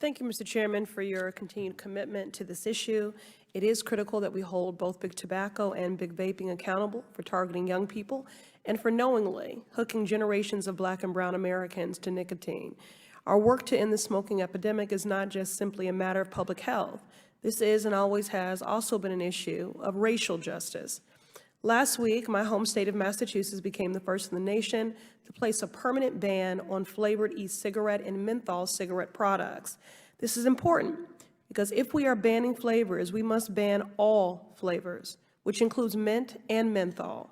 Thank you, Mr. Chairman, for your continued commitment to this issue. It is critical that we hold both big tobacco and big vaping accountable for targeting young people and for knowingly hooking generations of Black and brown Americans to nicotine. Our work to end the smoking epidemic is not just simply a matter of public health. This is and always has also been an issue of racial justice. Last week, my home state of Massachusetts became the first in the nation to place a permanent ban on flavored e-cigarette and menthol cigarette products. This is important because if we are banning flavors, we must ban all flavors, which includes mint and menthol.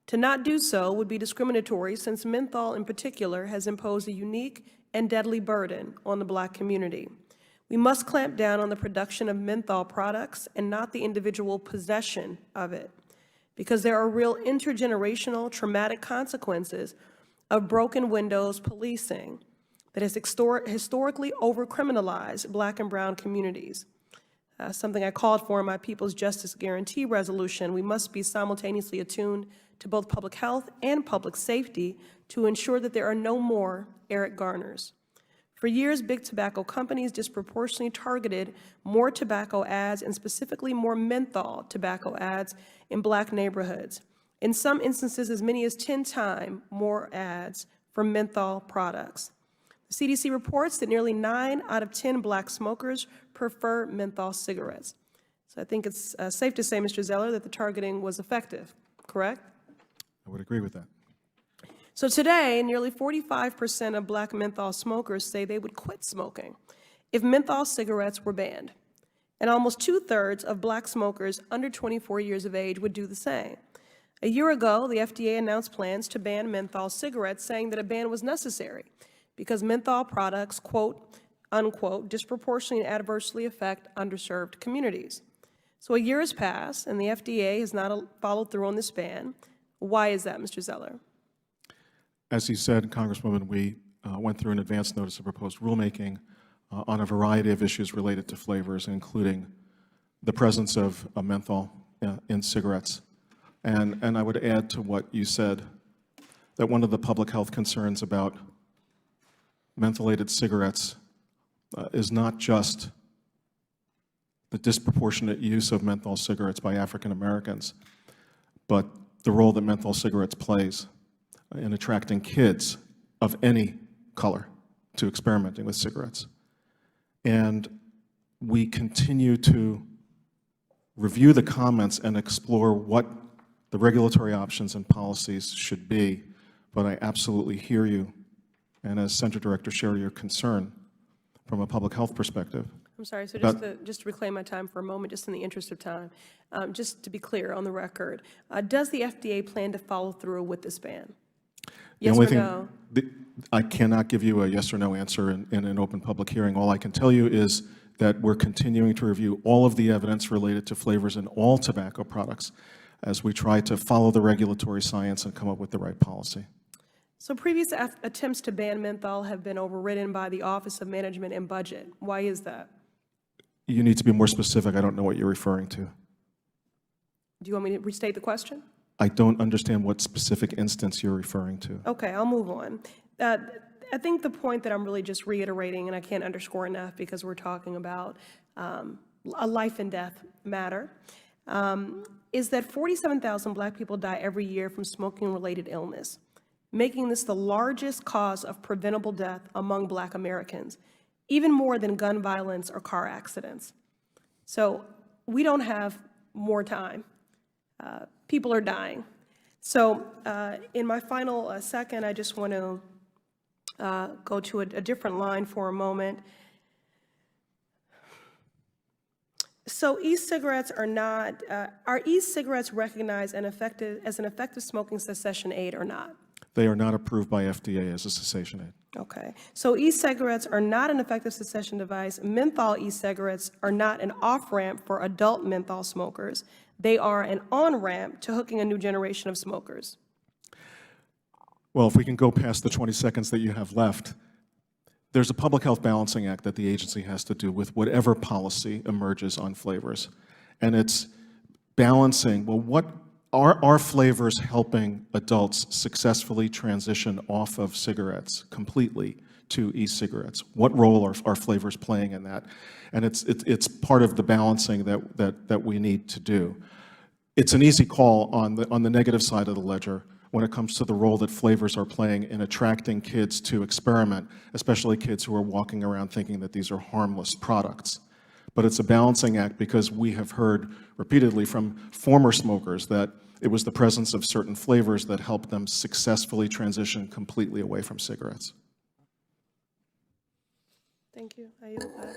To not do so would be discriminatory, since menthol in particular has imposed a unique and deadly burden on the Black community. We must clamp down on the production of menthol products and not the individual possession of it, because there are real intergenerational traumatic consequences of broken windows policing that has historically over-criminalized Black and brown communities. Something I called for in my People's Justice Guarantee resolution. We must be simultaneously attuned to both public health and public safety to ensure that there are no more Eric Garners. For years, big tobacco companies disproportionately targeted more tobacco ads, and specifically more menthol tobacco ads, in Black neighborhoods. In some instances, as many as 10 times more ads for menthol products. The CDC reports that nearly 9 out of 10 Black smokers prefer menthol cigarettes. So I think it's safe to say, Mr. Zeller, that the targeting was effective, correct? I would agree with that. So today, nearly 45% of Black menthol smokers say they would quit smoking if menthol cigarettes were banned. And almost 2/3 of Black smokers under 24 years of age would do the same. A year ago, the FDA announced plans to ban menthol cigarettes, saying that a ban was necessary because menthol products, quote, unquote, disproportionately and adversely affect underserved communities. So a year has passed, and the FDA has not followed through on this ban. Why is that, Mr. Zeller? As you said, Congresswoman, we went through an advance notice of proposed rulemaking on a variety of issues related to flavors, including the presence of menthol in cigarettes. And I would add to what you said that one of the public health concerns about mentholated cigarettes is not just the disproportionate use of menthol cigarettes by African Americans, but the role that menthol cigarettes plays in attracting kids of any color to experimenting with cigarettes. And we continue to review the comments and explore what the regulatory options and policies should be, but I absolutely hear you, and as Center Director share your concern from a public health perspective. I'm sorry, so just to reclaim my time for a moment, just in the interest of time, just to be clear on the record, does the FDA plan to follow through with this ban? Yes or no? I cannot give you a yes or no answer in an open public hearing. All I can tell you is that we're continuing to review all of the evidence related to flavors in all tobacco products as we try to follow the regulatory science and come up with the right policy. So previous attempts to ban menthol have been overridden by the Office of Management and Budget. Why is that? You need to be more specific. I don't know what you're referring to. Do you want me to restate the question? I don't understand what specific instance you're referring to. Okay, I'll move on. I think the point that I'm really just reiterating, and I can't underscore enough because we're talking about a life and death matter, is that 47,000 Black people die every year from smoking-related illness, making this the largest cause of preventable death among Black Americans, even more than gun violence or car accidents. So we don't have more time. People are dying. So in my final second, I just want to go to a different line for a moment. So e-cigarettes are e-cigarettes recognized as an effective smoking cessation aid or not? They are not approved by FDA as a cessation aid. Okay, so e-cigarettes are not an effective cessation device. Menthol e-cigarettes are not an off-ramp for adult menthol smokers. They are an on-ramp to hooking a new generation of smokers. Well, if we can go past the 20 seconds that you have left, there's a Public Health Balancing Act that the agency has to do with whatever policy emerges on flavors. And it's balancing, well, what are flavors helping adults successfully transition off of cigarettes completely to e-cigarettes? What role are flavors playing in that? And it's part of the balancing that we need to do. It's an easy call on the negative side of the ledger when it comes to the role that flavors are playing in attracting kids to experiment, especially kids who are walking around thinking that these are harmless products. But it's a balancing act because we have heard repeatedly from former smokers that it was the presence of certain flavors that helped them successfully transition completely away from cigarettes. Thank you. I yield back.